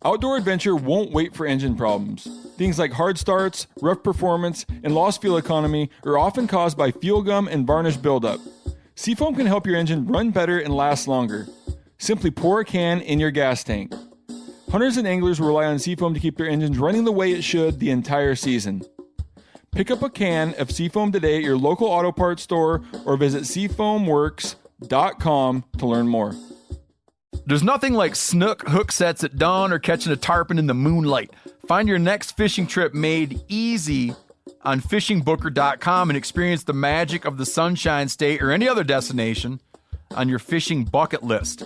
Outdoor adventure won't wait for engine problems. Things like hard starts, rough performance, and lost fuel economy are often caused by fuel gum and varnish buildup. Seafoam can help your engine run better and last longer. Simply pour a can in your gas tank. Hunters and anglers rely on Seafoam to keep their engines running the way it should the entire season. Pick up a can of Seafoam today at your local auto parts store or visit seafoamworks.com to learn more. There's nothing like snook hook sets at dawn or catching a tarpon in the moonlight. Find your next fishing trip made easy on fishingbooker.com and experience the magic of the Sunshine State or any other destination on your fishing bucket list.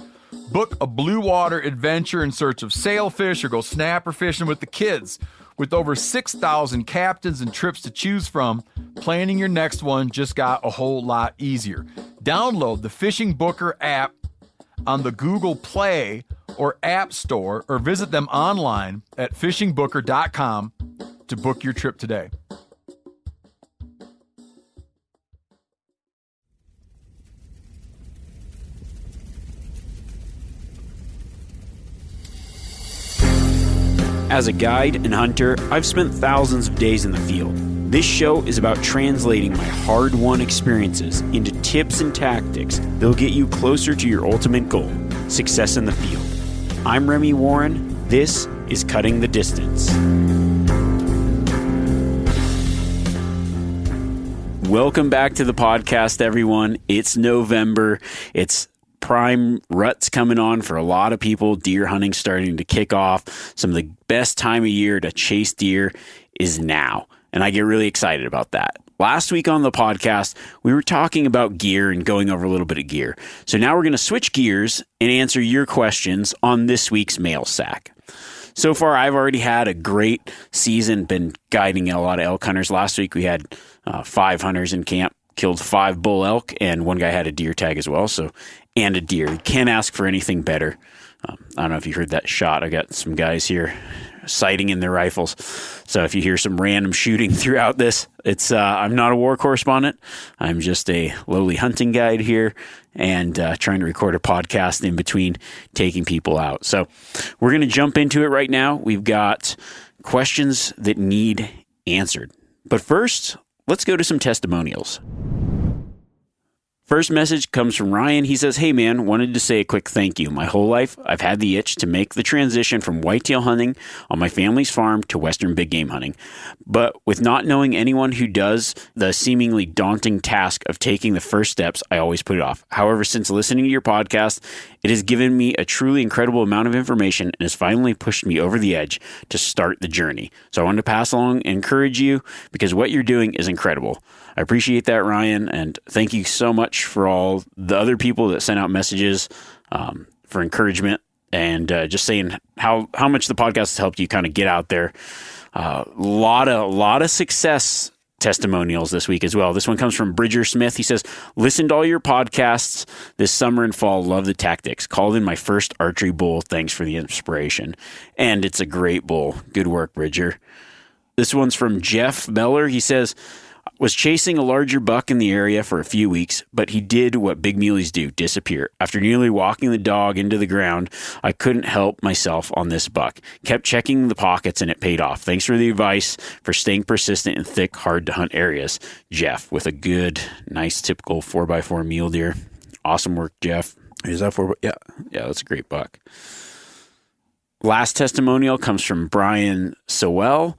Book a blue water adventure in search of sailfish or go snapper fishing with the kids. With over 6,000 captains and trips to choose from, planning your next one just got a whole lot easier. Download the Fishing Booker app on the Google Play or App Store or visit them online at fishingbooker.com to book your trip today. As a guide and hunter, I've spent thousands of days in the field. This show is about translating my hard-won experiences into tips and tactics that'll get you closer to your ultimate goal, success in the field. I'm Remy Warren. This is Cutting the Distance. Welcome back to the podcast, everyone. It's November. It's prime rut's coming on for a lot of people. Deer hunting starting to kick off. Some of the best time of year to chase deer is now, and I get really excited about that. Last week on the podcast, we were talking about gear and going over a little bit of gear. So now we're going to switch gears and answer your questions on this week's mail sack. So far, I've already had a great season, been guiding a lot of elk hunters. Last week, we had 5 hunters in camp, killed 5 bull elk, and one guy had a deer tag as well. And a deer. You can't ask for anything better. I don't know if you heard that shot. I got some guys here sighting in their rifles. So if you hear some random shooting throughout this, it's I'm not a war correspondent. I'm just a lowly hunting guide here and trying to record a podcast in between taking people out. So we're going to jump into it right now. We've got questions that need answered. But first, let's go to some testimonials. First message comes from Ryan. He says, "Hey man, wanted to say a quick thank you. My whole life, I've had the itch to make the transition from whitetail hunting on my family's farm to western big game hunting. But with not knowing anyone who does the seemingly daunting task of taking the first steps, I always put it off. However, since listening to your podcast, it has given me a truly incredible amount of information and has finally pushed me over the edge to start the journey. So I wanted to pass along and encourage you because what you're doing is incredible." I appreciate that, Ryan, and thank you so much for all the other people that sent out messages for encouragement and just saying how much the podcast has helped you kind of get out there. A lot of success testimonials this week as well. This one comes from Bridger Smith. He says, "Listened to all your podcasts this summer and fall. Love the tactics. Called in my first archery bull. Thanks for the inspiration." And it's a great bull. Good work, Bridger. This one's from Jeff Meller. He says, "Was chasing a larger buck in the area for a few weeks, but he did what big muleys do, disappear. After nearly walking the dog into the ground, I couldn't help myself on this buck. Kept checking the pockets and it paid off. Thanks for the advice for staying persistent in thick, hard to hunt areas." Jeff with a good, nice, typical 4x4 mule deer. Awesome work, Jeff. Is that 4? Yeah, that's a great buck. Last testimonial comes from Brian Sowell.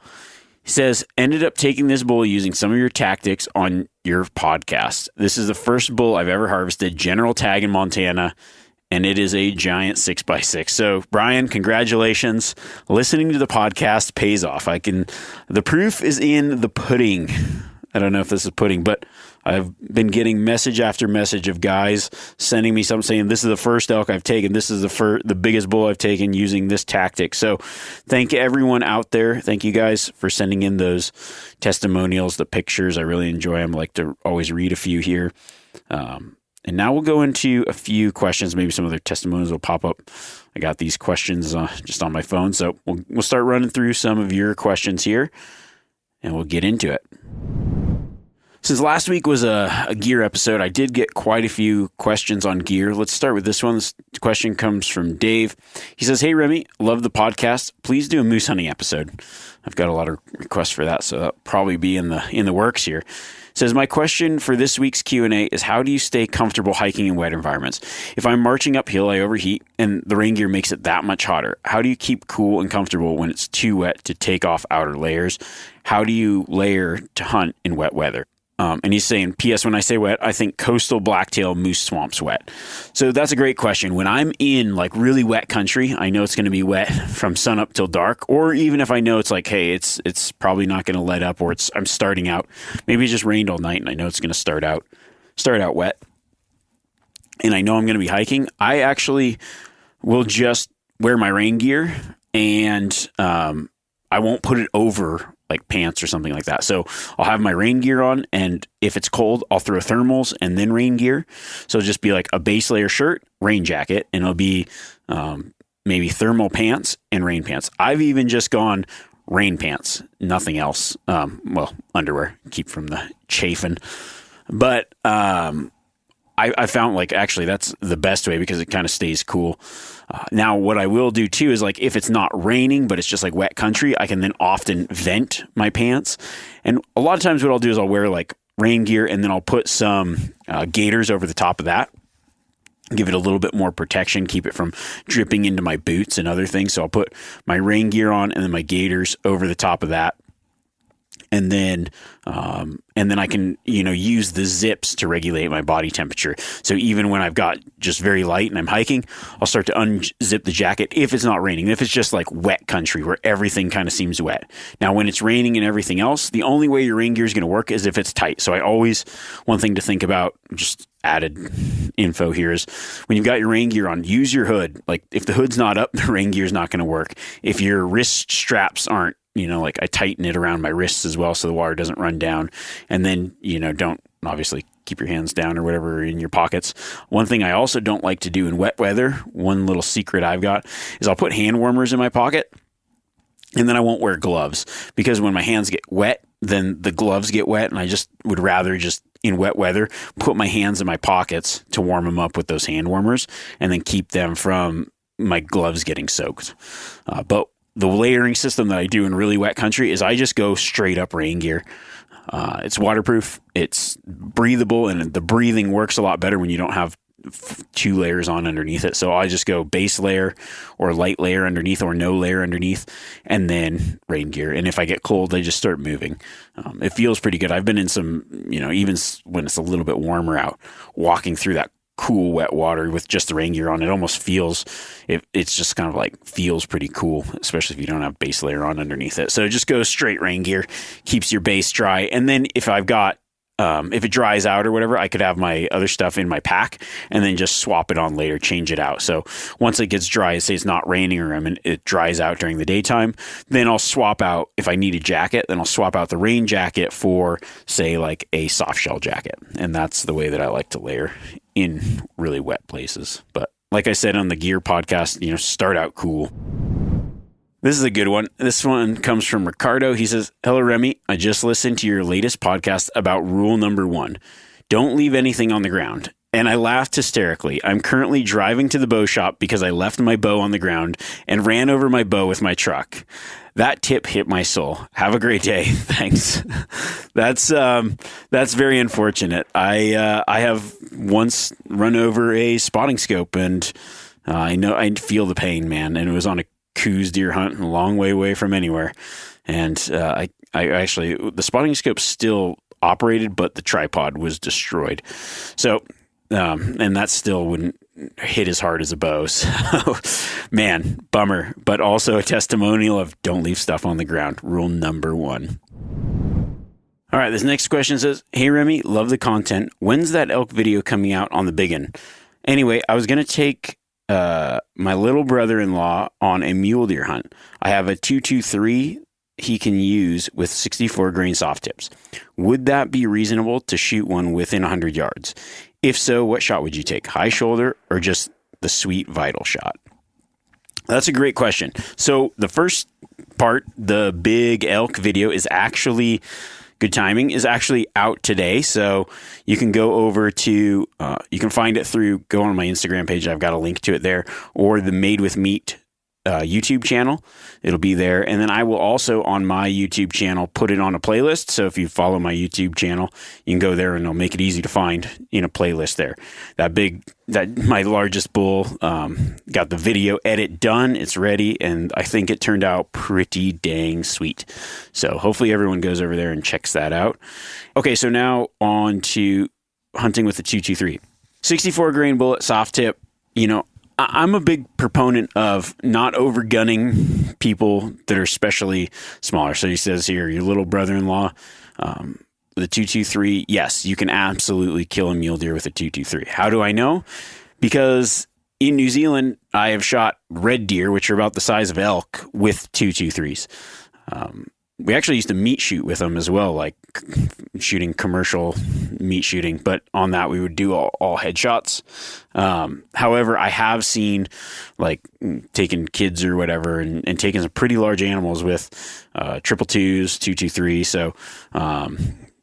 He says, "Ended up taking this bull using some of your tactics on your podcast. This is the first bull I've ever harvested, general tag in Montana, and it is a giant 6x6. So, Brian, congratulations. Listening to the podcast pays off. The proof is in the pudding. I don't know if this is pudding, but I've been getting message after message of guys sending me something saying, this is the first elk I've taken. This is the biggest bull I've taken using this tactic. So thank everyone out there. Thank you guys for sending in those testimonials, the pictures. I really enjoy them. I like to always read a few here. And now we'll go into a few questions. Maybe some other testimonials will pop up. I got these questions just on my phone. So we'll start running through some of your questions here and we'll get into it. Since last week was a gear episode, I did get quite a few questions on gear. Let's start with this one. This question comes from Dave. He says, "Hey, Remy, love the podcast. Please do a moose hunting episode." I've got a lot of requests for that, so that'll probably be in the works here. It says, "My question for this week's Q&A is how do you stay comfortable hiking in wet environments? If I'm marching uphill, I overheat, and the rain gear makes it that much hotter. How do you keep cool and comfortable when it's too wet to take off outer layers? How do you layer to hunt in wet weather?" And he's saying, "P.S. When I say wet, I think coastal blacktail moose swamps wet." So that's a great question. When I'm in like really wet country, I know it's going to be wet from sun up till dark. Or even if I know it's like, hey, it's probably not going to let up, or I'm starting out. Maybe it just rained all night, and I know it's going to start out wet. And I know I'm going to be hiking. I actually will just wear my rain gear, and I won't put it over like pants or something like that. So I'll have my rain gear on, and if it's cold, I'll throw thermals and then rain gear. So it'll just be like a base layer shirt, rain jacket, and it'll be maybe thermal pants and rain pants. I've even just gone rain pants, nothing else. Underwear, keep from the chafing. But I found like actually that's the best way because it kind of stays cool. Now, what I will do too is like if it's not raining, but it's just like wet country, I can then often vent my pants. And a lot of times what I'll do is I'll wear like rain gear and then I'll put some gaiters over the top of that. Give it a little bit more protection, keep it from dripping into my boots and other things. So I'll put my rain gear on and then my gaiters over the top of that. And then I can, use the zips to regulate my body temperature. So even when I've got just very light and I'm hiking, I'll start to unzip the jacket if it's not raining. If it's just like wet country where everything kind of seems wet. Now, when it's raining and everything else, the only way your rain gear is going to work is if it's tight. So one thing to think about, just added info here, is when you've got your rain gear on, use your hood. Like if the hood's not up, the rain gear is not going to work. If your wrist straps aren't, like I tighten it around my wrists as well so the water doesn't run down. And then, don't obviously keep your hands down or whatever in your pockets. One thing I also don't like to do in wet weather, one little secret I've got, is I'll put hand warmers in my pocket and then I won't wear gloves because when my hands get wet, then the gloves get wet. And I just would rather just in wet weather, put my hands in my pockets to warm them up with those hand warmers and then keep them from my gloves getting soaked. But the layering system that I do in really wet country is I just go straight up rain gear. It's waterproof, it's breathable, and the breathing works a lot better when you don't have two layers on underneath it. So I just go base layer or light layer underneath or no layer underneath and then rain gear. And if I get cold, I just start moving. It feels pretty good. I've been in some, even when it's a little bit warmer out, walking through that cool wet water with just the rain gear on, it almost feels it's just kind of like feels pretty cool, especially if you don't have base layer on underneath it. So just go straight rain gear, keeps your base dry. And then if I've got if it dries out or whatever, I could have my other stuff in my pack and then just swap it on later, change it out. So once it gets dry, say it's not raining or it dries out during the daytime, then I'll swap out, if I need a jacket, then I'll swap out the rain jacket for say like a soft shell jacket. And that's the way that I like to layer in really wet places. But like I said on the gear podcast, start out cool. This is a good one. This one comes from Ricardo. He says, "Hello, Remy. I just listened to your latest podcast about rule number 1. Don't leave anything on the ground." And I laughed hysterically. I'm currently driving to the bow shop because I left my bow on the ground and ran over my bow with my truck. That tip hit my soul. Have a great day. Thanks. That's very unfortunate. I have once run over a spotting scope and I feel the pain, man. And it was on a Coos deer hunt a long way away from anywhere. And I actually, the spotting scope still operated, but the tripod was destroyed. So, and that still wouldn't hit as hard as a bow. So, man, bummer, but also a testimonial of don't leave stuff on the ground. Rule number 1. All right, this next question says, "Hey, Remy, love the content. When's that elk video coming out on the Biggin? Anyway, I was going to take my little brother-in-law on a mule deer hunt. I have a 223 he can use with 64 grain soft tips. Would that be reasonable to shoot one within 100 yards? If so, what shot would you take? High shoulder or just the sweet vital shot?" That's a great question. So the first part, the big elk video, is actually Good Timing, is actually out today. So you can go over to, you can find it go on my Instagram page. I've got a link to it there, or the Made with Meat YouTube channel. It'll be there. And then I will also on my YouTube channel put it on a playlist. So if you follow my YouTube channel, you can go there and it'll make it easy to find in a playlist there. My largest bull got the video edit done. It's ready. And I think it turned out pretty dang sweet. So hopefully everyone goes over there and checks that out. Okay. So now on to hunting with the 223. 64 grain bullet, soft tip. I'm a big proponent of not overgunning people that are especially smaller. So he says here, your little brother-in-law, the 223, yes, you can absolutely kill a mule deer with a 223. How do I know? Because in New Zealand, I have shot red deer, which are about the size of elk, with 223s. We actually used to meat shoot with them as well, like shooting commercial meat shooting. But on that, we would do all headshots. However, I have seen like taking kids or whatever and taking some pretty large animals with 222s, 223. So,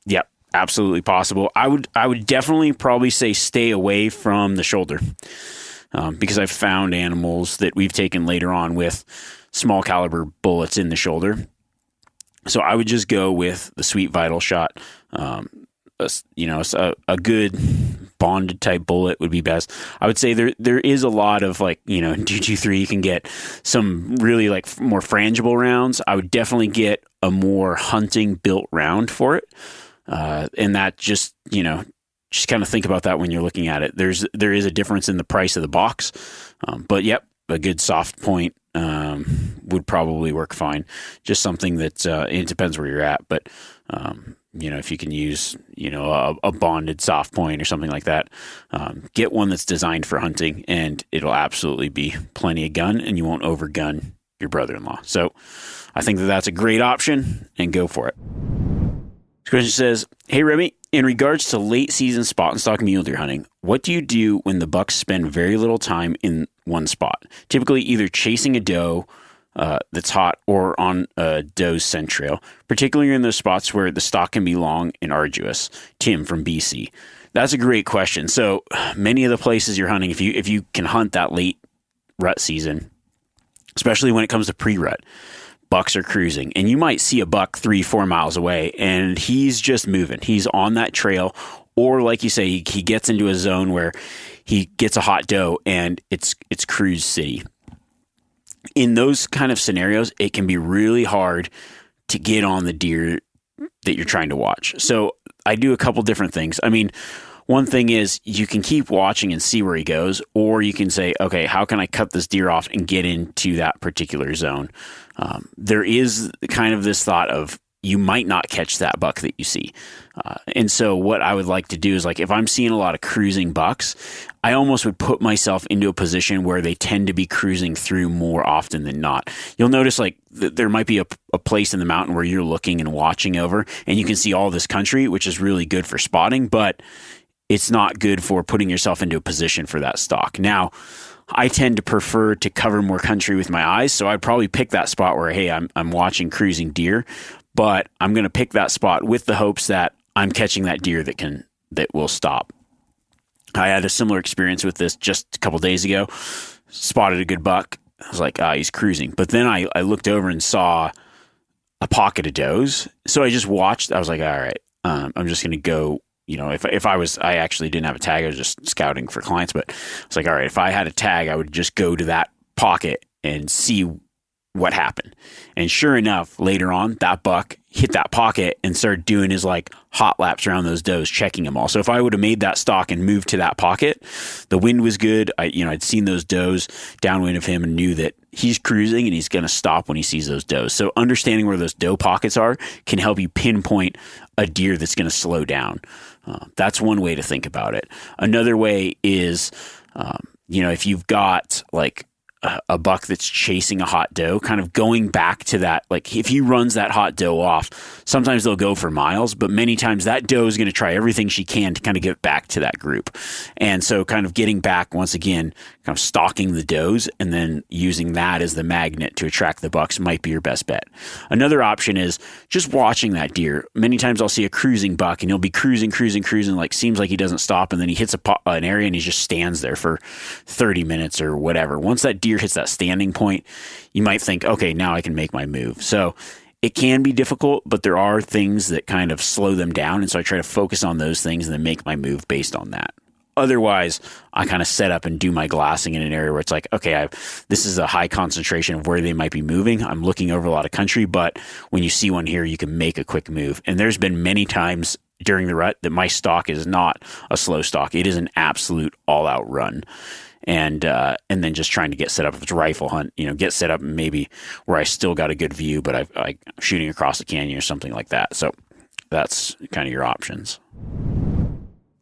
yeah, absolutely possible. I would definitely probably say stay away from the shoulder because I've found animals that we've taken later on with small caliber bullets in the shoulder. So I would just go with the Sweet Vital shot. A good bonded type bullet would be best. I would say there is a lot of in 223 you can get some really like more frangible rounds. I would definitely get a more hunting built round for it. And that just kind of think about that when you're looking at it. There is a difference in the price of the box. But yep, a good soft point would probably work fine. Just something that it depends where you're at, but if you can use a bonded soft point or something like that, get one that's designed for hunting, and it'll absolutely be plenty of gun, and you won't overgun your brother-in-law. So I think that's a great option, and go for it. This question says, "Hey Remy, in regards to late season spot and stock mule deer hunting, what do you do when the bucks spend very little time in one spot? Typically either chasing a doe that's hot or on a doe's scent trail, particularly in those spots where the stalk can be long and arduous." Tim from BC. That's a great question. So many of the places you're hunting, if you can hunt that late rut season, especially when it comes to pre-rut, bucks are cruising, and you might see a buck 3-4 miles away and he's just moving. He's on that trail, or like you say, he gets into a zone where he gets a hot doe and it's cruise city. In those kind of scenarios, it can be really hard to get on the deer that you're trying to watch. So I do a couple different things. I mean, one thing is you can keep watching and see where he goes, or you can say, okay, how can I cut this deer off and get into that particular zone? There is kind of this thought of you might not catch that buck that you see. And so what I would like to do is, like, if I'm seeing a lot of cruising bucks, I almost would put myself into a position where they tend to be cruising through more often than not. You'll notice like there might be a place in the mountain where you're looking and watching over and you can see all this country, which is really good for spotting, but it's not good for putting yourself into a position for that stalk. Now, I tend to prefer to cover more country with my eyes, so I'd probably pick that spot where, hey, I'm watching cruising deer, but I'm going to pick that spot with the hopes that I'm catching that deer that will stop. I had a similar experience with this just a couple days ago. Spotted a good buck. I was like, he's cruising. But then I looked over and saw a pocket of does. So I just watched. I was like, all right, I'm just going to go. I actually didn't have a tag. I was just scouting for clients. But I was like, all right, if I had a tag, I would just go to that pocket and see what happened. And sure enough, later on, that buck hit that pocket and started doing his like hot laps around those does, checking them all. So if I would have made that stalk and moved to that pocket, the wind was good. I'd seen those does downwind of him and knew that he's cruising and he's going to stop when he sees those does. So understanding where those doe pockets are can help you pinpoint a deer that's going to slow down. That's one way to think about it. Another way is, if you've got like a buck that's chasing a hot doe, kind of going back to that, like if he runs that hot doe off, sometimes they'll go for miles, but many times that doe is going to try everything she can to kind of get back to that group. And so kind of getting back once again, kind of stalking the does and then using that as the magnet to attract the bucks might be your best bet. Another option is just watching that deer. Many times I'll see a cruising buck and he'll be cruising, like seems like he doesn't stop, and then he hits an area and he just stands there for 30 minutes or whatever. Once that deer hits that standing point, you might think, okay, now I can make my move. So it can be difficult, but there are things that kind of slow them down, and so I try to focus on those things and then make my move based on that. Otherwise, I kind of set up and do my glassing in an area where it's like, okay, this is a high concentration of where they might be moving. I'm looking over a lot of country, but when you see one here, you can make a quick move. And there's been many times during the rut that my stalk is not a slow stalk. It is an absolute all-out run. And then just trying to get set up. If it's a rifle hunt, get set up maybe where I still got a good view, but I'm shooting across a canyon or something like that. So that's kind of your options.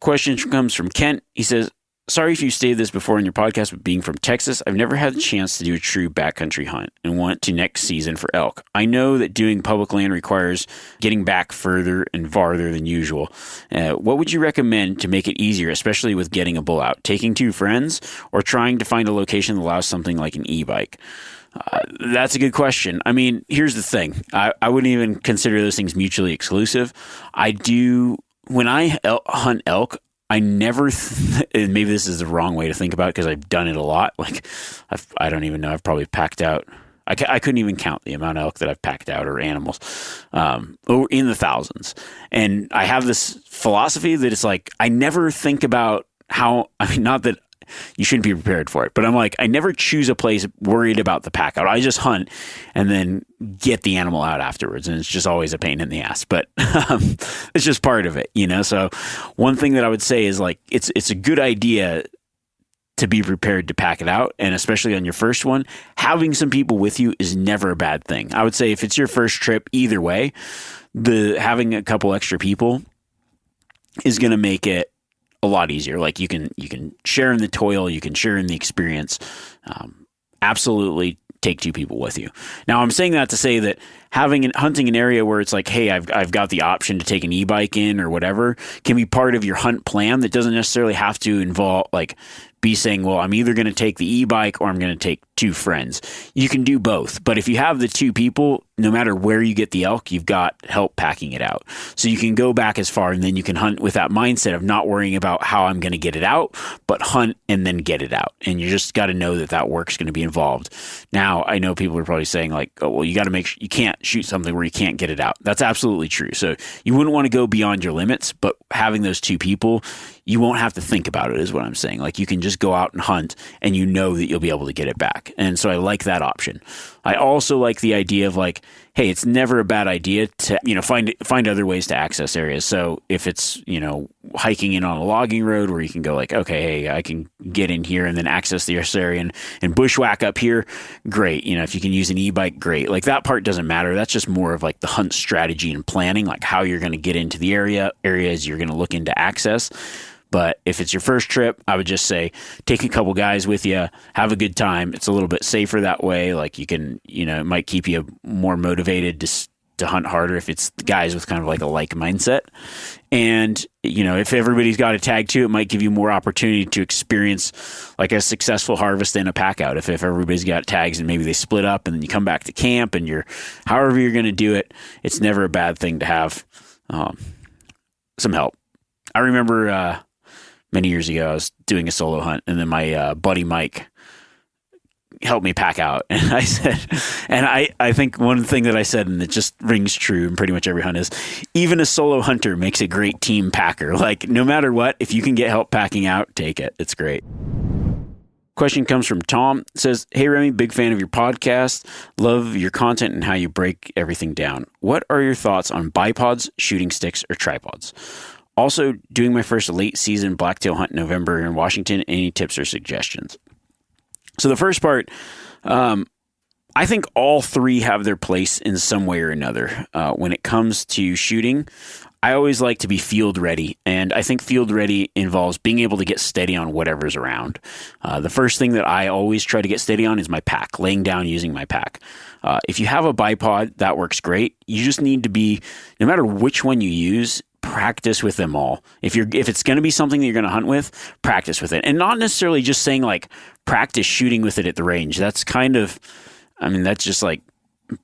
Question comes from Kent. He says, sorry if you stated this before in your podcast, but being from Texas, I've never had the chance to do a true backcountry hunt and want to next season for elk. I know that doing public land requires getting back further and farther than usual. What would you recommend to make it easier, especially with getting a bull out? Taking 2 friends or trying to find a location that allows something like an e-bike? That's a good question. I mean, here's the thing. I wouldn't even consider those things mutually exclusive. When I hunt elk, I never, maybe this is the wrong way to think about it because I've done it a lot. Like, I don't even know. I've probably packed out, I couldn't even count the amount of elk that I've packed out or animals, in the thousands. And I have this philosophy that it's like, I never think about not that you shouldn't be prepared for it, but I'm like, I never choose a place worried about the pack out. I just hunt and then get the animal out afterwards. And it's just always a pain in the ass, but it's just part of it, So one thing that I would say is like, it's a good idea to be prepared to pack it out. And especially on your first one, having some people with you is never a bad thing. I would say if it's your first trip, either way, having a couple extra people is going to make it a lot easier. Like you can share in the toil, you can share in the experience. Absolutely take 2 people with you. Now I'm saying that to say that hunting an area where it's like, hey, I've got the option to take an e-bike in or whatever can be part of your hunt plan. That doesn't necessarily have to involve be saying, well, I'm either going to take the e-bike or I'm going to take 2 friends. You can do both. But if you have the 2 people, no matter where you get the elk, you've got help packing it out. So you can go back as far and then you can hunt with that mindset of not worrying about how I'm going to get it out, but hunt and then get it out. And you just got to know that work's going to be involved. Now, I know people are probably saying like, oh, well, you got to make sure you can't shoot something where you can't get it out. That's absolutely true. So you wouldn't want to go beyond your limits, but having those 2 people, you won't have to think about it is what I'm saying. Like you can just go out and hunt and you know that you'll be able to get it back. And so I like that option. I also like the idea of like, hey, it's never a bad idea to, find other ways to access areas. So if it's, hiking in on a logging road where you can go like, okay, hey, I can get in here and then access this area and bushwhack up here, great. If you can use an e-bike, great. Like that part doesn't matter. That's just more of like the hunt strategy and planning, like how you're going to get into the areas you're going to look into access. But if it's your first trip, I would just say take a couple guys with you, have a good time. It's a little bit safer that way. Like you can, it might keep you more motivated to hunt harder if it's the guys with kind of like a like mindset. And, if everybody's got a tag too, it might give you more opportunity to experience like a successful harvest and a pack out. If everybody's got tags and maybe they split up and then you come back to camp and however you're going to do it, it's never a bad thing to have some help. I remember, many years ago, I was doing a solo hunt, and then my buddy Mike helped me pack out. And I said, and I think one thing that I said, and it just rings true in pretty much every hunt, is even a solo hunter makes a great team packer. Like no matter what, if you can get help packing out, take it. It's great. Question comes from Tom. It says, hey, Remy, big fan of your podcast. Love your content and how you break everything down. What are your thoughts on bipods, shooting sticks, or tripods? Also, doing my first late season blacktail hunt in November in Washington. Any tips or suggestions? So the first part, I think all 3 have their place in some way or another. When it comes to shooting, I always like to be field ready. And I think field ready involves being able to get steady on whatever's around. The first thing that I always try to get steady on is my pack, laying down using my pack. If you have a bipod, that works great. You just need to be, no matter which one you use, practice with them all. If it's going to be something that you're going to hunt with, practice with it. And not necessarily just saying like practice shooting with it at the range. That's kind of, I mean, that's just like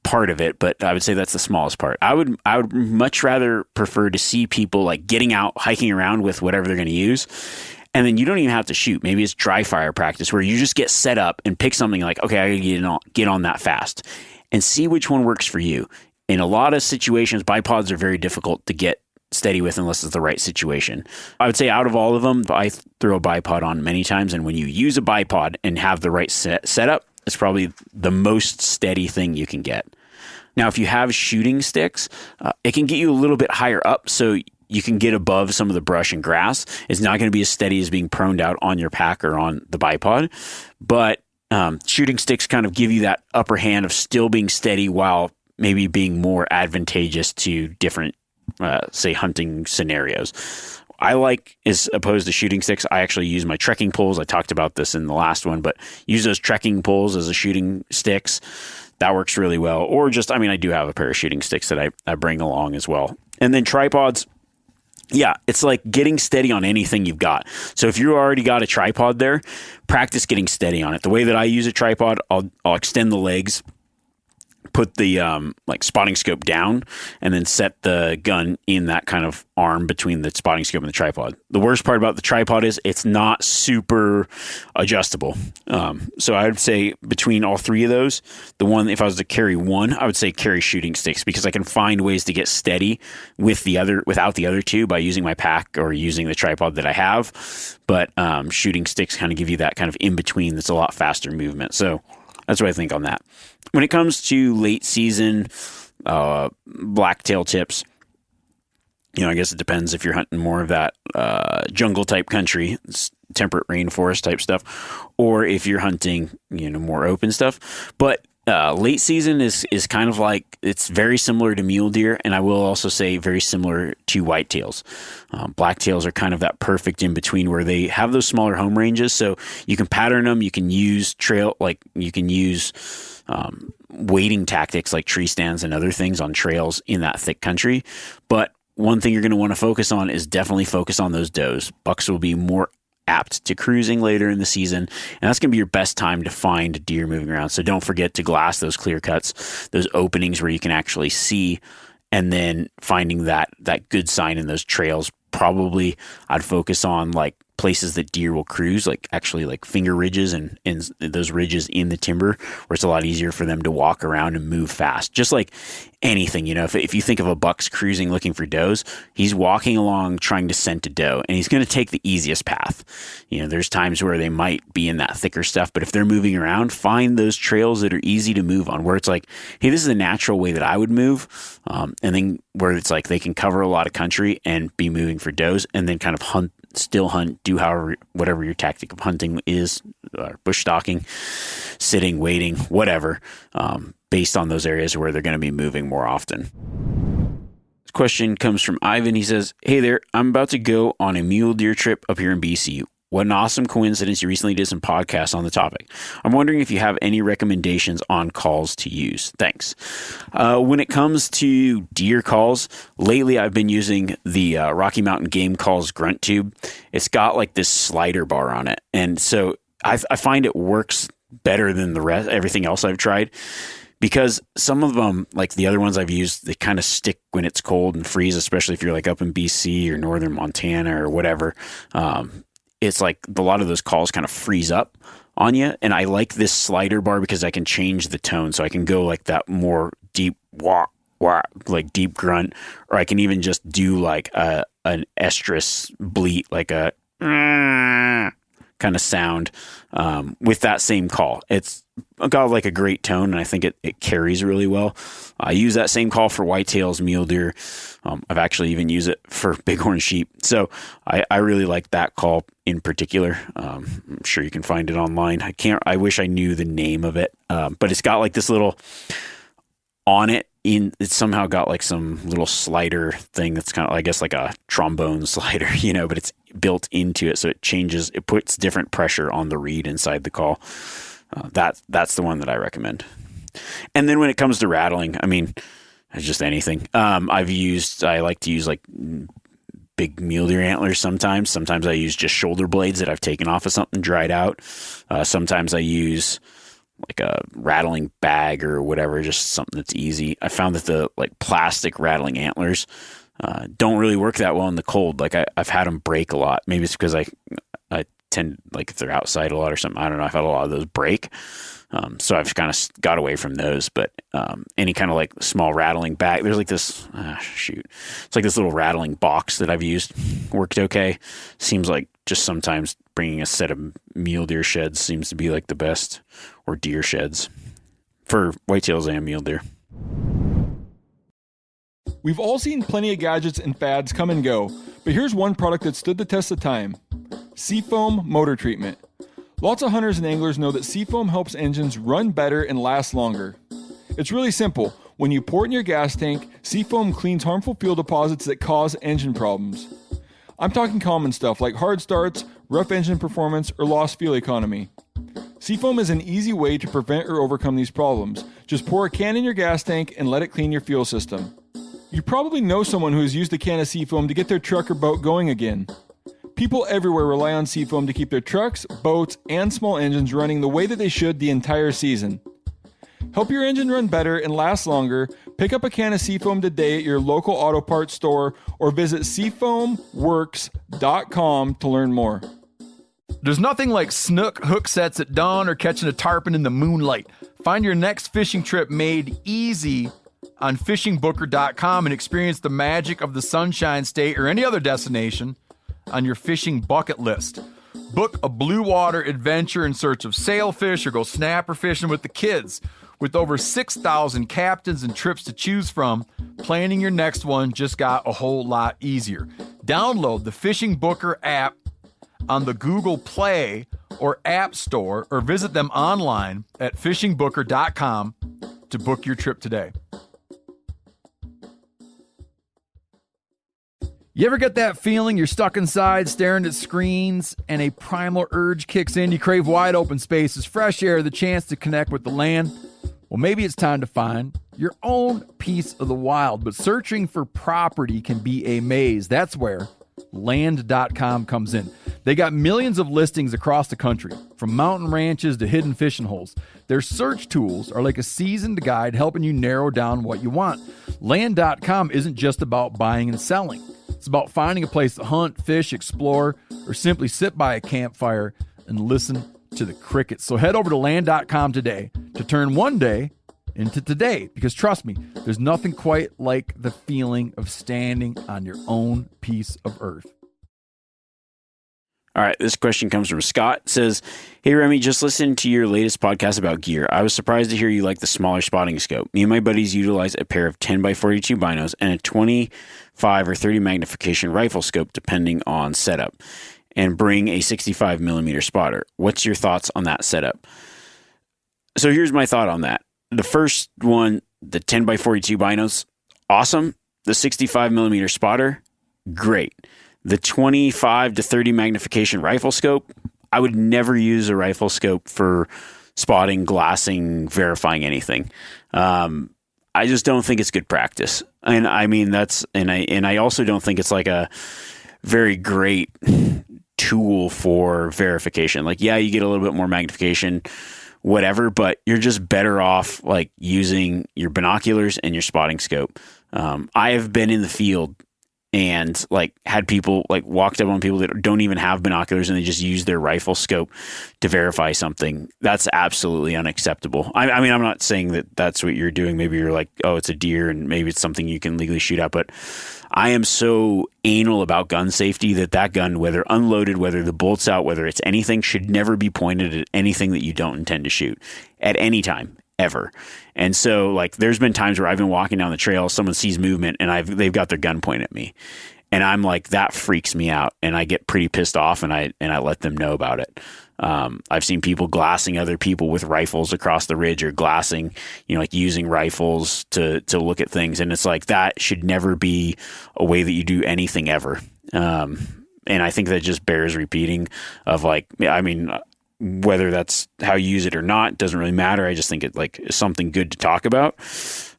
part of it, but I would say that's the smallest part. I would much rather prefer to see people like getting out, hiking around with whatever they're going to use. And then you don't even have to shoot. Maybe it's dry fire practice where you just get set up and pick something like, okay, I gotta get on that fast and see which one works for you. In a lot of situations, bipods are very difficult to get steady with unless it's the right situation. I would say out of all of them, I throw a bipod on many times. And when you use a bipod and have the right setup, it's probably the most steady thing you can get. Now, if you have shooting sticks, it can get you a little bit higher up so you can get above some of the brush and grass. It's not going to be as steady as being proned out on your pack or on the bipod. But shooting sticks kind of give you that upper hand of still being steady while maybe being more advantageous to different, say, hunting scenarios. I like, as opposed to shooting sticks, I actually use my trekking poles. I talked about this in the last one, but use those trekking poles as a shooting sticks. That works really well. Or just, I mean, I do have a pair of shooting sticks that I bring along as well. And then tripods. Yeah, it's like getting steady on anything you've got. So if you already got a tripod there, practice getting steady on it. The way that I use a tripod, I'll extend the legs, put the like spotting scope down, and then set the gun in that kind of arm between the spotting scope and the tripod. The worst part about the tripod is it's not super adjustable. So I would say between all three of those, the one, if I was to carry one, I would say carry shooting sticks because I can find ways to get steady with without the other two by using my pack or using the tripod that I have. But shooting sticks kind of give you that kind of in between that's a lot faster movement. So that's what I think on that. When it comes to late season blacktail tips, I guess it depends if you're hunting more of that jungle type country, temperate rainforest type stuff, or if you're hunting, more open stuff. But late season is kind of like, it's very similar to mule deer, and I will also say very similar to whitetails. Blacktails are kind of that perfect in between where they have those smaller home ranges, so you can pattern them. You can use wading tactics like tree stands and other things on trails in that thick country. But one thing you're going to want to focus on is definitely focus on those does. Bucks will be more apt to cruising later in the season, and that's going to be your best time to find deer moving around. So don't forget to glass those clear cuts, those openings where you can actually see, and then finding that good sign in those trails. Probably I'd focus on like places that deer will cruise, like actually like finger ridges and those ridges in the timber where it's a lot easier for them to walk around and move fast. Just like anything, if you think of a buck's cruising looking for does, he's walking along trying to scent a doe, and he's going to take the easiest path. There's times where they might be in that thicker stuff, but if they're moving around, find those trails that are easy to move on, where it's like, hey, this is a natural way that I would move. And then where it's like they can cover a lot of country and be moving for does, and then kind of still hunt, do whatever your tactic of hunting is, bush stalking, sitting, waiting, whatever, based on those areas where they're going to be moving more often. This question comes from Ivan. He says, hey there, I'm about to go on a mule deer trip up here in BC. What an awesome coincidence you recently did some podcasts on the topic. I'm wondering if you have any recommendations on calls to use. Thanks. When it comes to deer calls, lately I've been using the Rocky Mountain Game Calls Grunt Tube. It's got like this slider bar on it. And so I find it works better than everything else I've tried, because some of them, like the other ones I've used, they kind of stick when it's cold and freeze, especially if you're like up in BC or northern Montana or whatever. It's like a lot of those calls kind of freeze up on you. And I like this slider bar because I can change the tone. So I can go like that more deep wah, like deep grunt, or I can even just do like an estrus bleat, like a kind of sound with that same call. It's got like a great tone, and I think it carries really well. I use that same call for whitetails, mule deer. I've actually even used it for bighorn sheep. So I really like that call in particular. I'm sure you can find it online. I wish I knew the name of it, but it's got like this little on it. It's somehow got like some little slider thing that's kind of, I guess, like a trombone slider, but it's built into it. So it puts different pressure on the reed inside the call. That's the one that I recommend. And then when it comes to rattling, I mean, it's just anything. I like to use like big mule deer antlers sometimes. Sometimes I use just shoulder blades that I've taken off of something, dried out. Sometimes I use like a rattling bag or whatever, just something that's easy. I found that the like plastic rattling antlers don't really work that well in the cold. Like I've had them break a lot. Maybe it's because I tend, like if they're outside a lot or something, I don't know, I've had a lot of those break. So I've kind of got away from those, but any kind of like small rattling bag, there's like this, it's like this little rattling box that I've used, worked okay. Seems like just sometimes bringing a set of mule deer sheds seems to be like the best, or deer sheds for whitetails and mule deer. We've all seen plenty of gadgets and fads come and go, but here's one product that stood the test of time: Seafoam Motor Treatment. Lots of hunters and anglers know that Seafoam helps engines run better and last longer. It's really simple. When you pour it in your gas tank, Seafoam cleans harmful fuel deposits that cause engine problems. I'm talking common stuff like hard starts, rough engine performance, or lost fuel economy. Seafoam is an easy way to prevent or overcome these problems. Just pour a can in your gas tank and let it clean your fuel system. You probably know someone who has used a can of Seafoam to get their truck or boat going again. People everywhere rely on Seafoam to keep their trucks, boats, and small engines running the way that they should the entire season. Help your engine run better and last longer. Pick up a can of Seafoam today at your local auto parts store or visit seafoamworks.com to learn more. There's nothing like snook hook sets at dawn or catching a tarpon in the moonlight. Find your next fishing trip made easy on fishingbooker.com and experience the magic of the Sunshine State or any other destination on your fishing bucket list. Book a blue water adventure in search of sailfish or go snapper fishing with the kids. With over 6,000 captains and trips to choose from, planning your next one just got a whole lot easier. Download the Fishing Booker app on the Google Play or App Store, or visit them online at fishingbooker.com to book your trip today. You ever get that feeling you're stuck inside staring at screens and a primal urge kicks in? You crave wide open spaces, fresh air, the chance to connect with the land. Well, maybe it's time to find your own piece of the wild, but searching for property can be a maze. That's where Land.com comes in. They got millions of listings across the country, from mountain ranches to hidden fishing holes. Their search tools are like a seasoned guide helping you narrow down what you want. Land.com isn't just about buying and selling. It's about finding a place to hunt, fish, explore, or simply sit by a campfire and listen to the crickets. So head over to Land.com today to turn one day into today, because trust me, there's nothing quite like the feeling of standing on your own piece of earth. All right, this question comes from Scott. It says, "Hey Remy, just listened to your latest podcast about gear. I was surprised to hear you like the smaller spotting scope. Me and my buddies utilize a pair of 10x42 binos and a 25 or 30 magnification rifle scope depending on setup, and bring a 65 millimeter spotter. What's your thoughts on that setup?" So here's my thought on that. The first one, the 10x42 binos, awesome. The 65 millimeter spotter, great. The 25 to 30 magnification rifle scope, I would never use a rifle scope for spotting, glassing, verifying anything. I just don't think it's good practice. And I mean, I also don't think it's like a very great tool for verification. Like, yeah, you get a little bit more magnification, whatever, but you're just better off like using your binoculars and your spotting scope. I have been in the field and like had people like walked up on people that don't even have binoculars and they just use their rifle scope to verify something. That's absolutely unacceptable. I mean, I'm not saying that that's what you're doing. Maybe you're like, oh, it's a deer and maybe it's something you can legally shoot at, but I am so anal about gun safety that gun, whether unloaded, whether the bolt's out, whether it's anything, should never be pointed at anything that you don't intend to shoot at any time, ever. And so like there's been times where I've been walking down the trail, someone sees movement and they've got their gun pointed at me. And I'm like, that freaks me out. And I get pretty pissed off and I let them know about it. I've seen people glassing other people with rifles across the ridge, or glassing, like using rifles to look at things. And it's like, that should never be a way that you do anything ever. And I think that just bears repeating of like, I mean, whether that's how you use it or not, doesn't really matter. I just think it like is something good to talk about,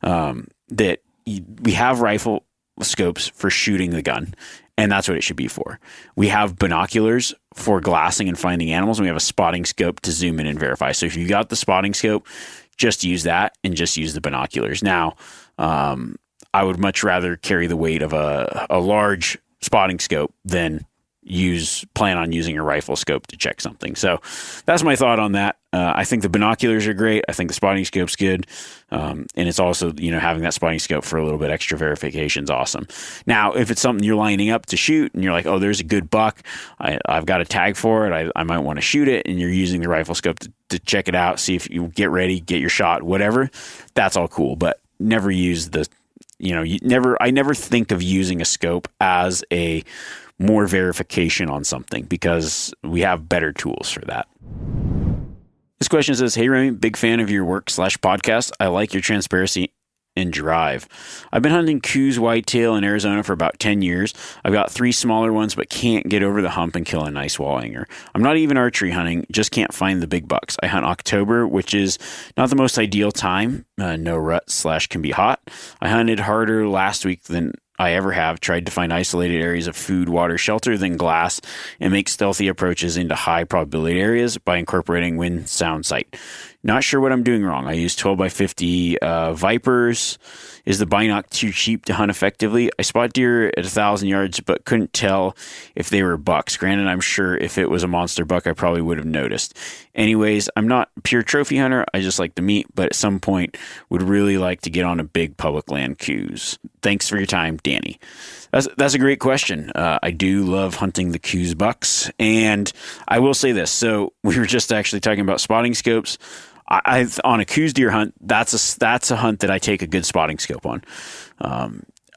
that we have rifle scopes for shooting the gun. And that's what it should be for. We have binoculars for glassing and finding animals, and we have a spotting scope to zoom in and verify. So if you got the spotting scope, just use that and just use the binoculars. Now, I would much rather carry the weight of a large spotting scope than plan on using a rifle scope to check something. So that's my thought on that. I think the binoculars are great. I think the spotting scope's good. And it's also, having that spotting scope for a little bit extra verification is awesome. Now, if it's something you're lining up to shoot and you're like, oh, there's a good buck, I've got a tag for it, I might want to shoot it, and you're using the rifle scope to check it out, see if you get ready, get your shot, whatever, that's all cool. But never use I never think of using a scope as a more verification on something, because we have better tools for that. This question says, hey, Remy, big fan of your work/podcast. I like your transparency and drive. I've been hunting Coues whitetail in Arizona for about 10 years. I've got 3 smaller ones, but can't get over the hump and kill a nice wall hanger. I'm not even archery hunting, just can't find the big bucks. I hunt October, which is not the most ideal time. No rut / can be hot. I hunted harder last week than I ever have, tried to find isolated areas of food, water, shelter, then glass, and make stealthy approaches into high probability areas by incorporating wind, sound, sight. Not sure what I'm doing wrong. I use 12x50 Vipers. Is the binoc too cheap to hunt effectively? I spot deer at 1,000 yards, but couldn't tell if they were bucks. Granted, I'm sure if it was a monster buck, I probably would have noticed. Anyways, I'm not a pure trophy hunter. I just like the meat, but at some point would really like to get on a big public land Coues. Thanks for your time, Danny. That's a great question. I do love hunting the Coues bucks, and I will say this. So we were just actually talking about spotting scopes. On a Coues deer hunt, that's a hunt that I take a good spotting scope on.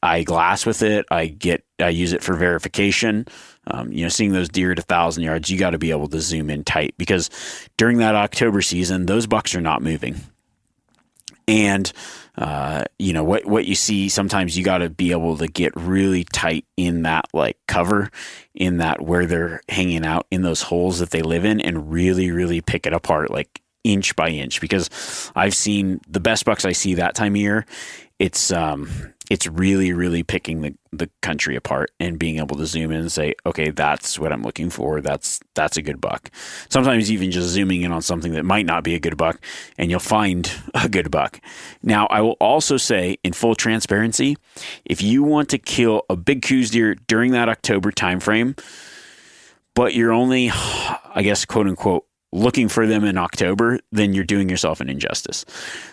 I glass with it. I use it for verification. Seeing those deer at 1,000 yards, you got to be able to zoom in tight, because during that October season, those bucks are not moving. And what you see, sometimes you got to be able to get really tight in that cover, in that where they're hanging out in those holes that they live in, and really, really pick it apart inch by inch, because I've seen the best bucks I see that time of year. It's really, really picking the country apart and being able to zoom in and say, okay, that's what I'm looking for. That's a good buck. Sometimes even just zooming in on something that might not be a good buck, and you'll find a good buck. Now, I will also say, in full transparency, if you want to kill a big Coues deer during that October timeframe, but you're only, I guess, quote unquote, looking for them in October, then you're doing yourself an injustice.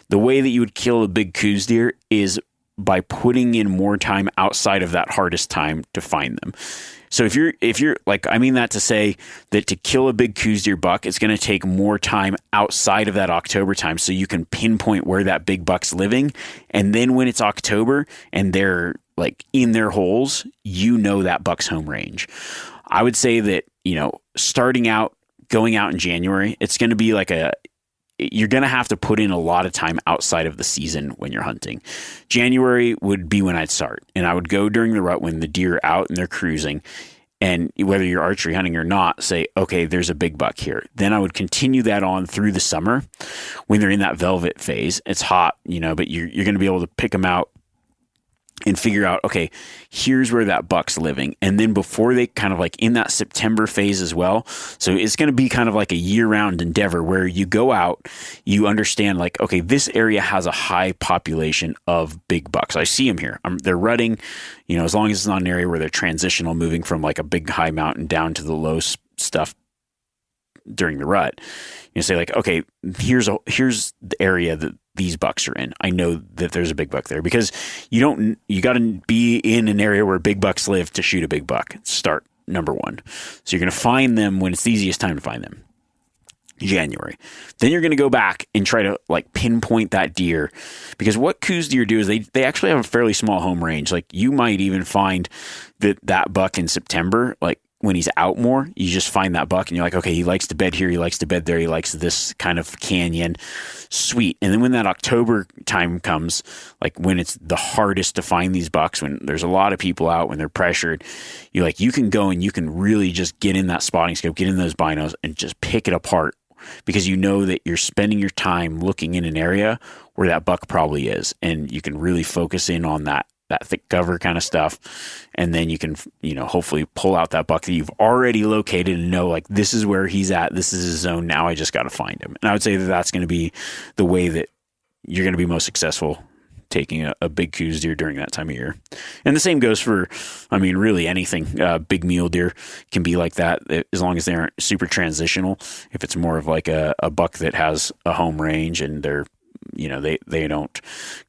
The way that you would kill a big Coues deer is by putting in more time outside of that hardest time to find them. So if you're I mean that to say that to kill a big Coues deer buck, it's going to take more time outside of that October time, so you can pinpoint where that big buck's living. And then when it's October and they're in their holes, that buck's home range. I would say that, starting out, going out in January, it's going to be you're going to have to put in a lot of time outside of the season when you're hunting. January would be when I'd start, and I would go during the rut when the deer are out and they're cruising, and whether you're archery hunting or not, say, okay, there's a big buck here. Then I would continue that on through the summer when they're in that velvet phase. It's hot, but you're going to be able to pick them out and figure out, okay, here's where that buck's living. And then before they kind of in that September phase as well. So it's going to be kind of a year-round endeavor where you go out, you understand okay, this area has a high population of big bucks. I see them here. They're rutting, as long as it's not an area where they're transitional, moving from a big high mountain down to the low stuff during the rut. Say okay, here's the area that these bucks are in. I know that there's a big buck there, because you got to be in an area where big bucks live to shoot a big buck. Start number one. So you're going to find them when it's the easiest time to find them. January. Then you're going to go back and try to pinpoint that deer, because what Coues deer do is they actually have a fairly small home range. You might even find that buck in September, when he's out more, you just find that buck and you're okay, he likes to bed here, he likes to bed there, he likes this kind of canyon. Sweet. And then when that October time comes, when it's the hardest to find these bucks, when there's a lot of people out, when they're pressured, you can go and you can really just get in that spotting scope, get in those binos and just pick it apart, because that you're spending your time looking in an area where that buck probably is, and you can really focus in on that that thick cover kind of stuff. And then you can, hopefully pull out that buck that you've already located and know, like, this is where he's at. This is his zone. Now I just got to find him. And I would say that that's going to be the way that you're going to be most successful taking a big Coues deer during that time of year. And the same goes for, really anything. Big mule deer can be like that as long as they aren't super transitional. If it's more of like a buck that has a home range and they're, they don't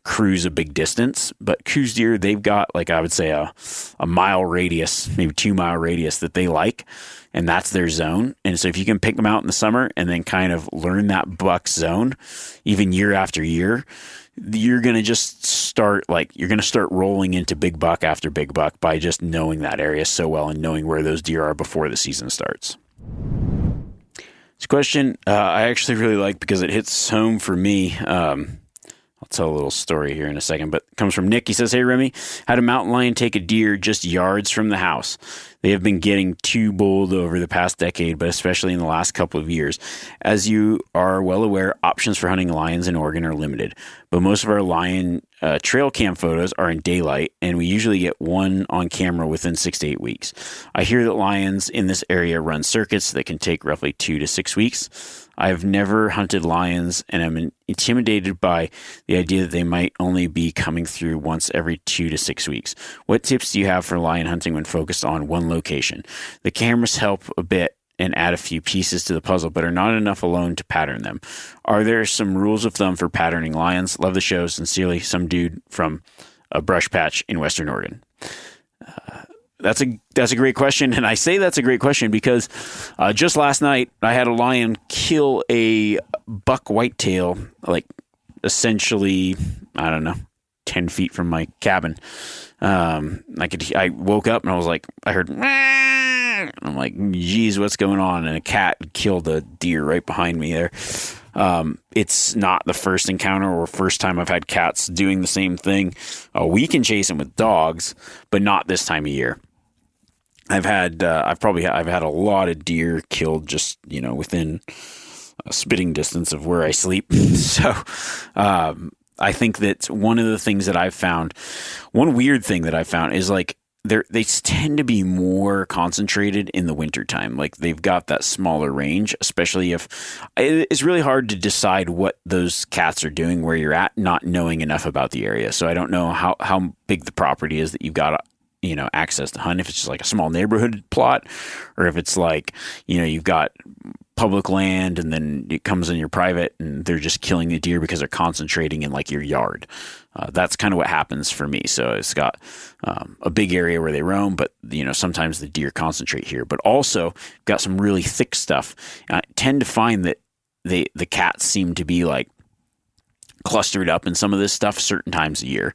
cruise a big distance. But Coues deer, they've got, like, I would say a mile radius, maybe 2 mile radius that they like, and that's their zone. And so if you can pick them out in the summer and then kind of learn that buck's zone, even year after year, you're going to just start rolling into big buck after big buck by just knowing that area so well and knowing where those deer are before the season starts. This question I actually really like because it hits home for me. I'll tell a little story here in a second, but it comes from Nick. He says, "Hey, Remy, had a mountain lion take a deer just yards from the house. They have been getting too bold over the past decade, but especially in the last couple of years. As you are well aware, options for hunting lions in Oregon are limited, but most of our lion trail cam photos are in daylight, and we usually get one on camera within 6 to 8 weeks. I hear that lions in this area run circuits that can take roughly 2 to 6 weeks. I've never hunted lions, and I'm intimidated by the idea that they might only be coming through once every 2 to 6 weeks. What tips do you have for lion hunting when focused on one location? The cameras help a bit and add a few pieces to the puzzle, but are not enough alone to pattern them. Are there some rules of thumb for patterning lions? Love the show. Sincerely, some dude from a brush patch in Western Oregon." That's a great question, and I say that's a great question because just last night I had a lion kill a buck whitetail, like essentially, I don't know, 10 feet from my cabin. I woke up and I was like, I heard, I'm like, geez, what's going on? And a cat killed a deer right behind me there. It's not the first encounter or first time I've had cats doing the same thing. We can chase them with dogs, but not this time of year. I've had a lot of deer killed just, within a spitting distance of where I sleep. So, I think that one of the things that I've found, one weird thing that I've found is like they tend to be more concentrated in the wintertime. Like they've got that smaller range, especially if it's really hard to decide what those cats are doing where you're at, not knowing enough about the area. So I don't know how big the property is that you've got access to hunt, if it's just like a small neighborhood plot, or if it's like, you've got public land and then it comes in your private and they're just killing the deer because they're concentrating in like your yard. That's kind of what happens for me. So it's got a big area where they roam, but sometimes the deer concentrate here, but also got some really thick stuff. I tend to find that the cats seem to be like clustered up in some of this stuff certain times a year.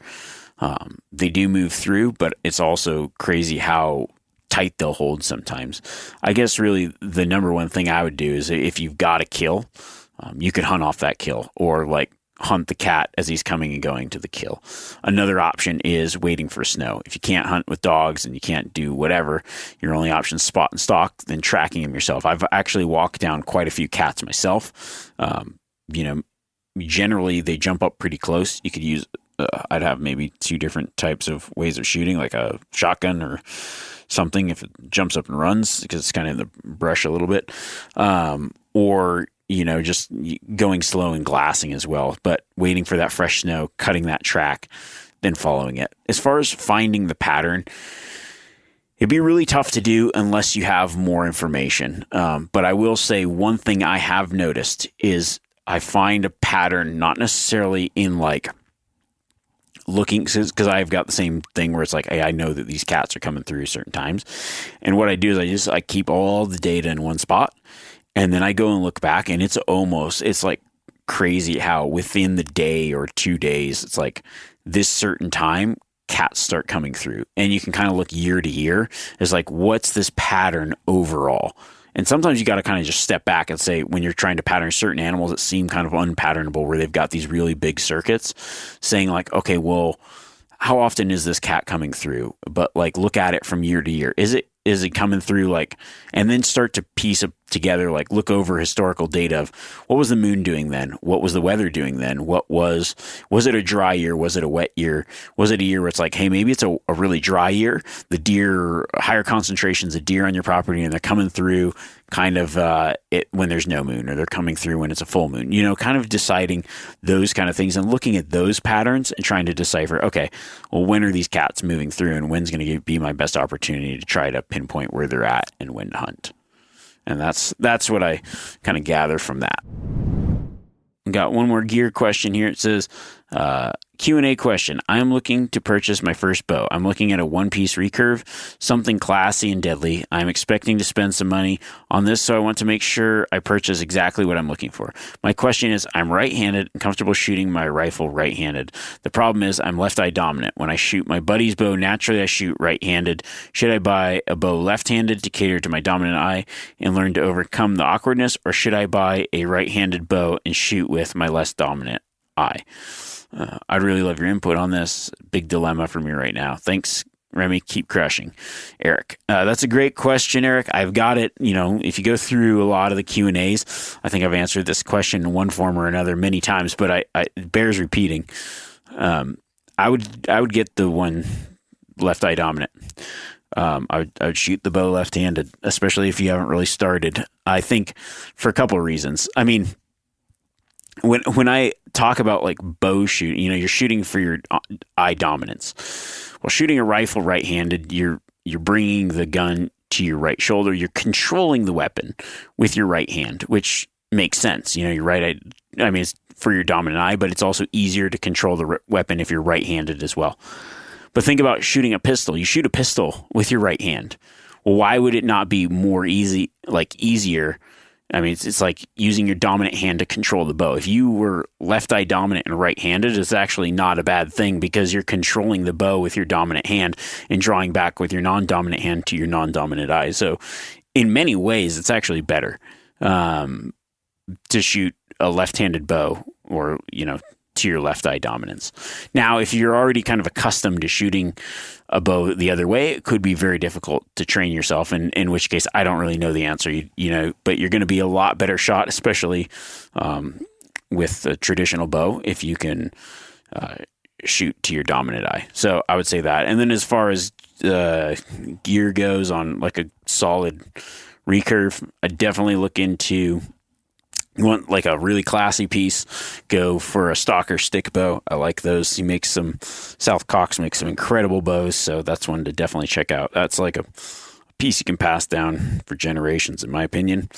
They do move through, but it's also crazy how tight they'll hold sometimes. I guess really the number one thing I would do is if you've got a kill, you could hunt off that kill or like hunt the cat as he's coming and going to the kill. Another option is waiting for snow. If you can't hunt with dogs and you can't do whatever, your only option is spot and stalk, then tracking them yourself. I've actually walked down quite a few cats myself. Generally they jump up pretty close. You could use I'd have maybe 2 different types of ways of shooting, like a shotgun or something if it jumps up and runs because it's kind of in the brush a little bit, or just going slow and glassing as well, but waiting for that fresh snow, cutting that track, then following it. As far as finding the pattern, it'd be really tough to do unless you have more information. But I will say one thing I have noticed is I find a pattern not necessarily in like looking, because I've got the same thing where it's like, hey, I know that these cats are coming through certain times. And what I do is I keep all the data in one spot and then I go and look back, and it's like crazy how within the day or 2 days, it's like this certain time cats start coming through, and you can kind of look year to year as like, what's this pattern overall? And sometimes you got to kind of just step back and say, when you're trying to pattern certain animals that seem kind of unpatternable, where they've got these really big circuits, saying like, okay, well, how often is this cat coming through? But like, look at it from year to year. Is it coming through like, and then start to piece together, like look over historical data of what was the moon doing then? What was the weather doing then? Was it a dry year? Was it a wet year? Was it a year where it's like, hey, maybe it's a really dry year, the deer, higher concentrations of deer on your property, and they're coming through kind of when there's no moon, or they're coming through when it's a full moon, kind of deciding those kind of things and looking at those patterns and trying to decipher, okay, well, when are these cats moving through, and when's going to be my best opportunity to try to pinpoint where they're at and when to hunt. And that's what I kind of gather from that. We got one more gear question here. It says, Q&A question. I'm looking to purchase my first bow. I'm looking at a one-piece recurve, something classy and deadly. I'm expecting to spend some money on this, so I want to make sure I purchase exactly what I'm looking for. My question is, I'm right-handed and comfortable shooting my rifle right-handed. The problem is I'm left-eye dominant. When I shoot my buddy's bow, naturally I shoot right-handed. Should I buy a bow left-handed to cater to my dominant eye and learn to overcome the awkwardness, or should I buy a right-handed bow and shoot with my less dominant eye? I'd really love your input on this. Big dilemma for me right now. Thanks, Remy. Keep crushing. Eric, that's a great question, Eric. I've got it. If you go through a lot of the Q&As, I think I've answered this question in one form or another many times, but it bears repeating. I would get the one left eye dominant. I would shoot the bow left-handed, especially if you haven't really started. I think for a couple of reasons. I mean, when I talk about like bow shooting, you're shooting for your eye dominance. Well, shooting a rifle right-handed, you're bringing the gun to your right shoulder. You're controlling the weapon with your right hand, which makes sense. Your right eye, I mean, it's for your dominant eye, but it's also easier to control the weapon if you're right-handed as well. But think about shooting a pistol. You shoot a pistol with your right hand. Well, why would it not be more easier? I mean, it's like using your dominant hand to control the bow. If you were left eye dominant and right-handed, it's actually not a bad thing because you're controlling the bow with your dominant hand and drawing back with your non-dominant hand to your non-dominant eye. So in many ways, it's actually better to shoot a left-handed bow or, to your left eye dominance. Now, if you're already kind of accustomed to shooting a bow the other way, it could be very difficult to train yourself, in which case I don't really know the answer, but you're going to be a lot better shot, especially with a traditional bow, if you can shoot to your dominant eye. So I would say that. And then as far as gear goes on like a solid recurve, I definitely look into. You want like a really classy piece, go for a Stalker stick bow. I like those. South Cox makes some incredible bows, so that's one to definitely check out. That's like a piece you can pass down for generations, in my opinion.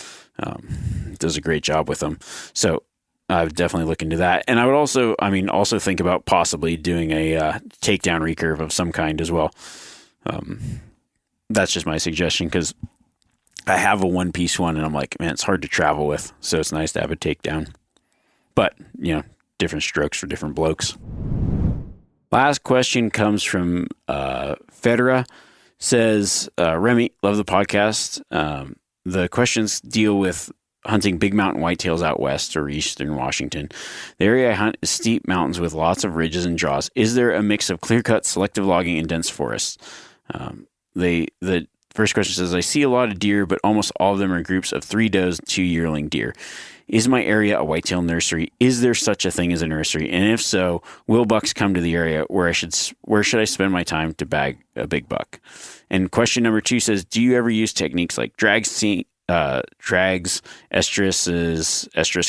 Does a great job with them. So I would definitely look into that. And I would also think about possibly doing a takedown recurve of some kind as well. That's just my suggestion because I have a one-piece one, and I'm like, man, it's hard to travel with, so it's nice to have a takedown. But, different strokes for different blokes. Last question comes from Federa. Says, Remy, love the podcast. The questions deal with hunting big mountain whitetails out west or eastern Washington. The area I hunt is steep mountains with lots of ridges and draws. Is there a mix of clear-cut, selective logging, and dense forests? The first question says, I see a lot of deer, but almost all of them are groups of 3 does, 2 yearling deer. Is my area a whitetail nursery? Is there such a thing as a nursery? And if so, will bucks come to the area where should I spend my time to bag a big buck? And question number 2 says, do you ever use techniques like drags, estrus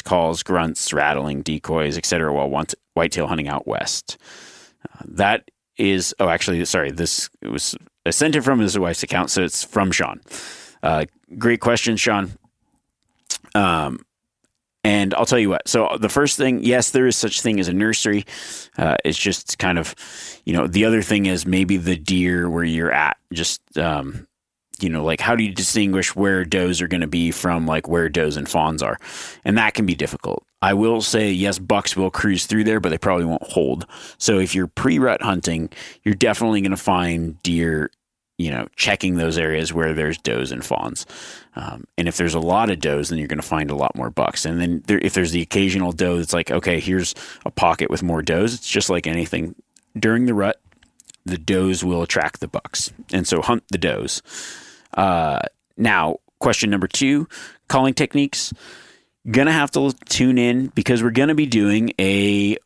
calls, grunts, rattling, decoys, etc. while whitetail hunting out west? This was I sent it from his wife's account, so it's from Sean. Great question, Sean. And I'll tell you what. So the first thing, yes, there is such thing as a nursery. It's just kind of, the other thing is maybe the deer where you're at. Just, like how do you distinguish where does are going to be from like where does and fawns are? And that can be difficult. I will say, yes, bucks will cruise through there, but they probably won't hold. So if you're pre-rut hunting, you're definitely going to find deer, checking those areas where there's does and fawns. And if there's a lot of does, then you're going to find a lot more bucks. And then if there's the occasional doe, it's like, okay, here's a pocket with more does. It's just like anything. During the rut, the does will attract the bucks. And so hunt the does. Now, question number 2, calling techniques. Gonna have to tune in because we're gonna be doing a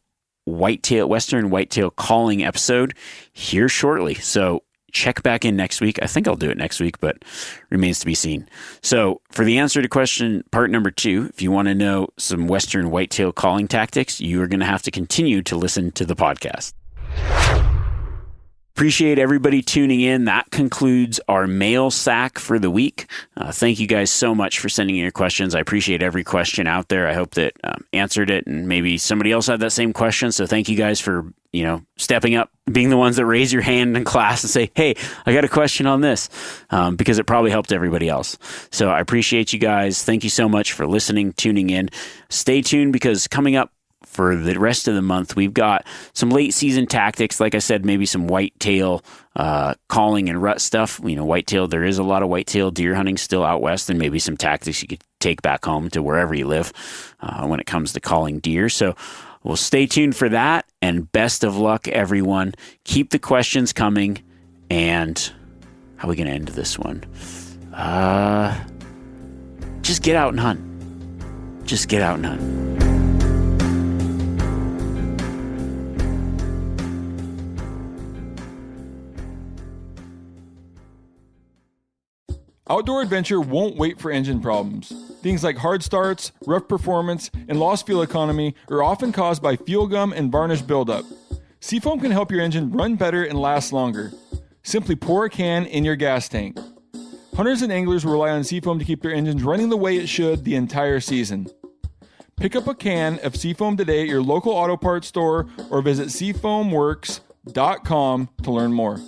Western whitetail calling episode here shortly. So check back in next week. I think I'll do it next week, but remains to be seen. So for the answer to question part number 2, if you want to know some Western whitetail calling tactics, you are going to have to continue to listen to the podcast. Appreciate everybody tuning in. That concludes our mail sack for the week. Thank you guys so much for sending in your questions. I appreciate every question out there. I hope that answered it, and maybe somebody else had that same question. So thank you guys for, stepping up, being the ones that raise your hand in class and say, hey, I got a question on this, because it probably helped everybody else. So I appreciate you guys. Thank you so much for listening, tuning in. Stay tuned, because coming up for the rest of the month, we've got some late season tactics. Like I said, maybe some whitetail calling and rut stuff. Whitetail, there is a lot of whitetail deer hunting still out west, and maybe some tactics you could take back home to wherever you live when it comes to calling deer. So we'll stay tuned for that, and best of luck, everyone. Keep the questions coming, and how are we going to end this one? Just get out and hunt. Just get out and hunt. Outdoor adventure won't wait for engine problems. Things like hard starts, rough performance, and lost fuel economy are often caused by fuel gum and varnish buildup. Seafoam can help your engine run better and last longer. Simply pour a can in your gas tank. Hunters and anglers rely on Seafoam to keep their engines running the way it should the entire season. Pick up a can of Seafoam today at your local auto parts store or visit seafoamworks.com to learn more.